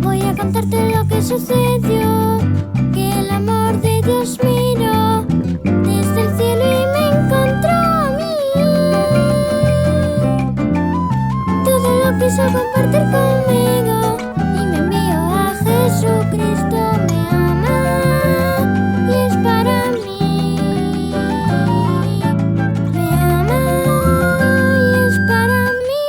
Voy a contarte lo que sucedió, que el amor de Dios miró desde el cielo y me encontró a mí. Todo lo quiso compartir conmigo y me envió a Jesucristo. Me ama y es para mí. Me ama y es para mí.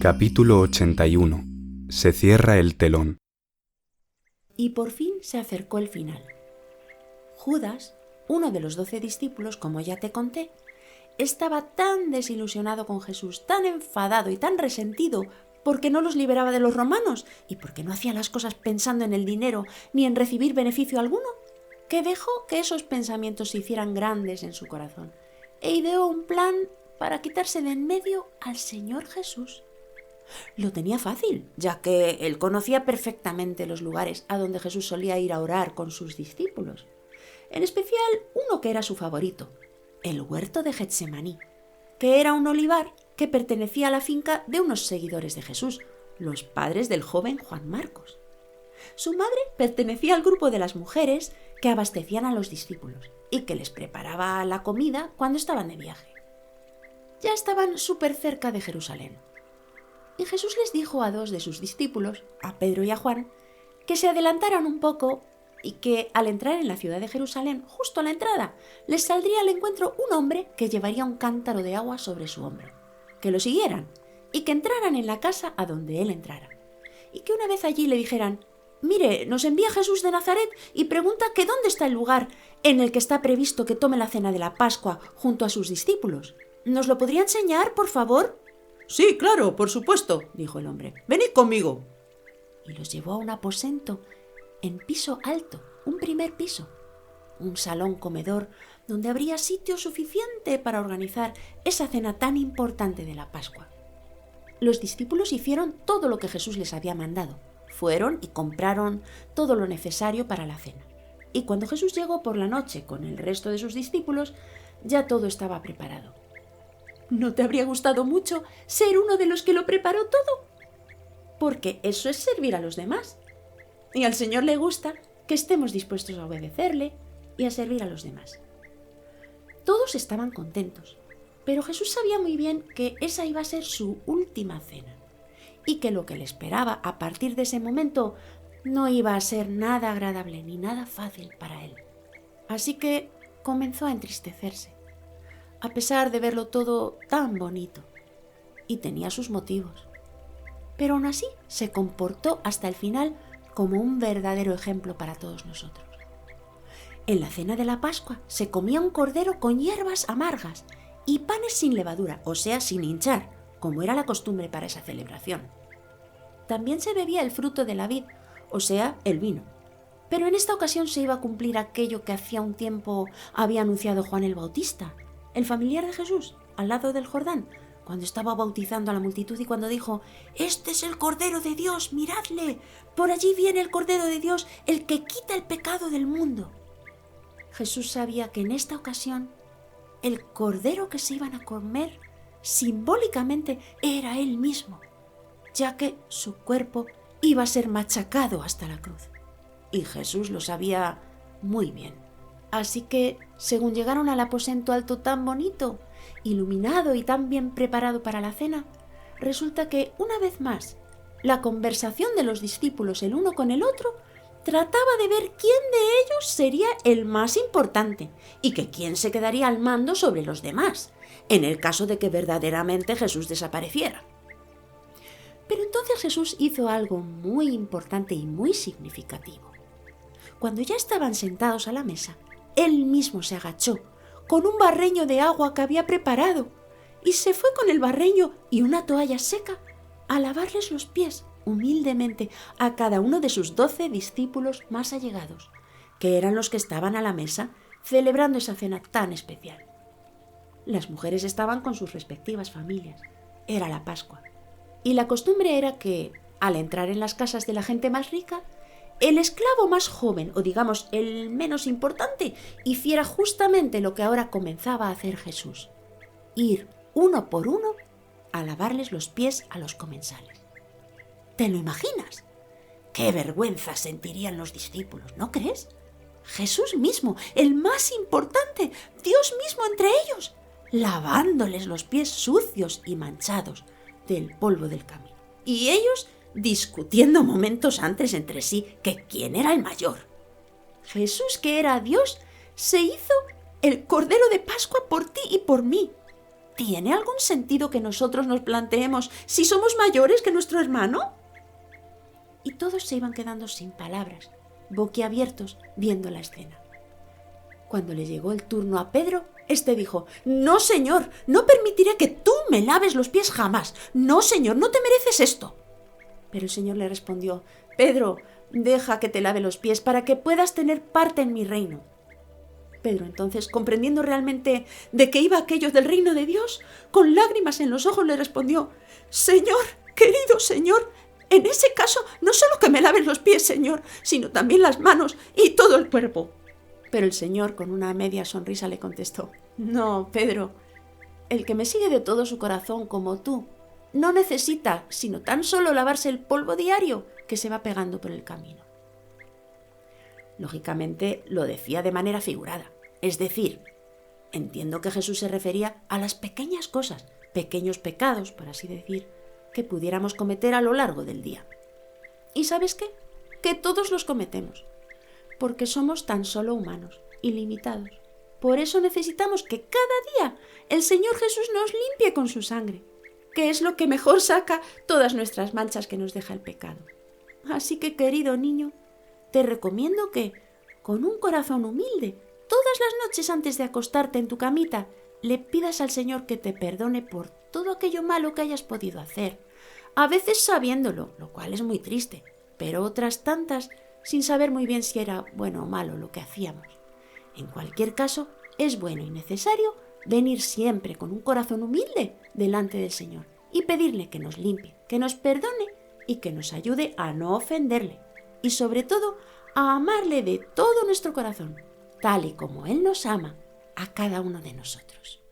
Capítulo 81. Se cierra el telón. Y por fin se acercó el final. Judas, uno de los 12 discípulos, como ya te conté, estaba tan desilusionado con Jesús, tan enfadado y tan resentido porque no los liberaba de los romanos y porque no hacía las cosas pensando en el dinero ni en recibir beneficio alguno, que dejó que esos pensamientos se hicieran grandes en su corazón e ideó un plan para quitarse de en medio al Señor Jesús. Lo tenía fácil, ya que él conocía perfectamente los lugares a donde Jesús solía ir a orar con sus discípulos, en especial uno que era su favorito, el huerto de Getsemaní, que era un olivar que pertenecía a la finca de unos seguidores de Jesús, los padres del joven Juan Marcos. Su madre pertenecía al grupo de las mujeres que abastecían a los discípulos y que les preparaba la comida cuando estaban de viaje. Ya estaban súper cerca de Jerusalén. Y Jesús les dijo a 2 de sus discípulos, a Pedro y a Juan, que se adelantaran un poco y que al entrar en la ciudad de Jerusalén, justo a la entrada, les saldría al encuentro un hombre que llevaría un cántaro de agua sobre su hombro, que lo siguieran y que entraran en la casa a donde él entrara. Y que una vez allí le dijeran: «Mire, nos envía Jesús de Nazaret y pregunta que dónde está el lugar en el que está previsto que tome la cena de la Pascua junto a sus discípulos. ¿Nos lo podría enseñar, por favor?» «Sí, claro, por supuesto», dijo el hombre. «Venid conmigo». Y los llevó a un aposento en piso alto, un primer piso, un salón comedor donde habría sitio suficiente para organizar esa cena tan importante de la Pascua. Los discípulos hicieron todo lo que Jesús les había mandado. Fueron y compraron todo lo necesario para la cena. Y cuando Jesús llegó por la noche con el resto de sus discípulos, ya todo estaba preparado. ¿No te habría gustado mucho ser uno de los que lo preparó todo? Porque eso es servir a los demás. Y al Señor le gusta que estemos dispuestos a obedecerle y a servir a los demás. Todos estaban contentos, pero Jesús sabía muy bien que esa iba a ser su última cena y que lo que le esperaba a partir de ese momento no iba a ser nada agradable ni nada fácil para él. Así que comenzó a entristecerse, a pesar de verlo todo tan bonito, y tenía sus motivos. Pero aún así se comportó hasta el final como un verdadero ejemplo para todos nosotros. En la cena de la Pascua se comía un cordero con hierbas amargas y panes sin levadura, o sea, sin hinchar, como era la costumbre para esa celebración. También se bebía el fruto de la vid, o sea, el vino. Pero en esta ocasión se iba a cumplir aquello que hacía un tiempo había anunciado Juan el Bautista, el familiar de Jesús, al lado del Jordán, cuando estaba bautizando a la multitud y cuando dijo: «Este es el Cordero de Dios, miradle, por allí viene el Cordero de Dios, el que quita el pecado del mundo». Jesús sabía que en esta ocasión el Cordero que se iban a comer simbólicamente era él mismo, ya que su cuerpo iba a ser machacado hasta la cruz. Y Jesús lo sabía muy bien. Así que, según llegaron al aposento alto tan bonito, iluminado y tan bien preparado para la cena, resulta que, una vez más, la conversación de los discípulos el uno con el otro trataba de ver quién de ellos sería el más importante y que quién se quedaría al mando sobre los demás, en el caso de que verdaderamente Jesús desapareciera. Pero entonces Jesús hizo algo muy importante y muy significativo. Cuando ya estaban sentados a la mesa, él mismo se agachó con un barreño de agua que había preparado y se fue con el barreño y una toalla seca a lavarles los pies humildemente a cada uno de sus 12 discípulos más allegados, que eran los que estaban a la mesa celebrando esa cena tan especial. Las mujeres estaban con sus respectivas familias. Era la Pascua. Y la costumbre era que, al entrar en las casas de la gente más rica, el esclavo más joven, o digamos el menos importante, hiciera justamente lo que ahora comenzaba a hacer Jesús: ir uno por uno a lavarles los pies a los comensales. ¿Te lo imaginas? ¡Qué vergüenza sentirían los discípulos!, ¿no crees? Jesús mismo, el más importante, Dios mismo entre ellos, lavándoles los pies sucios y manchados del polvo del camino. Y ellos discutiendo momentos antes entre sí que quién era el mayor. Jesús, que era Dios, se hizo el Cordero de Pascua por ti y por mí. ¿Tiene algún sentido que nosotros nos planteemos si somos mayores que nuestro hermano? Y todos se iban quedando sin palabras, boquiabiertos, viendo la escena. Cuando le llegó el turno a Pedro, éste dijo: «No, Señor, no permitiré que tú me laves los pies jamás. No, Señor, no te mereces esto». Pero el Señor le respondió: «Pedro, deja que te lave los pies para que puedas tener parte en mi reino». Pedro entonces, comprendiendo realmente de qué iba aquello del reino de Dios, con lágrimas en los ojos le respondió: «Señor, querido Señor, en ese caso no solo que me laves los pies, Señor, sino también las manos y todo el cuerpo». Pero el Señor, con una media sonrisa, le contestó: «No, Pedro, el que me sigue de todo su corazón como tú, no necesita sino tan solo lavarse el polvo diario que se va pegando por el camino». Lógicamente lo decía de manera figurada, es decir, entiendo que Jesús se refería a las pequeñas cosas, pequeños pecados, por así decir, que pudiéramos cometer a lo largo del día. ¿Y sabes qué? Que todos los cometemos, porque somos tan solo humanos y limitados. Por eso necesitamos que cada día el Señor Jesús nos limpie con su sangre, que es lo que mejor saca todas nuestras manchas que nos deja el pecado. Así que, querido niño, te recomiendo que, con un corazón humilde, todas las noches antes de acostarte en tu camita, le pidas al Señor que te perdone por todo aquello malo que hayas podido hacer, a veces sabiéndolo, lo cual es muy triste, pero otras tantas sin saber muy bien si era bueno o malo lo que hacíamos. En cualquier caso, es bueno y necesario venir siempre con un corazón humilde delante del Señor y pedirle que nos limpie, que nos perdone y que nos ayude a no ofenderle y sobre todo a amarle de todo nuestro corazón, tal y como Él nos ama a cada uno de nosotros.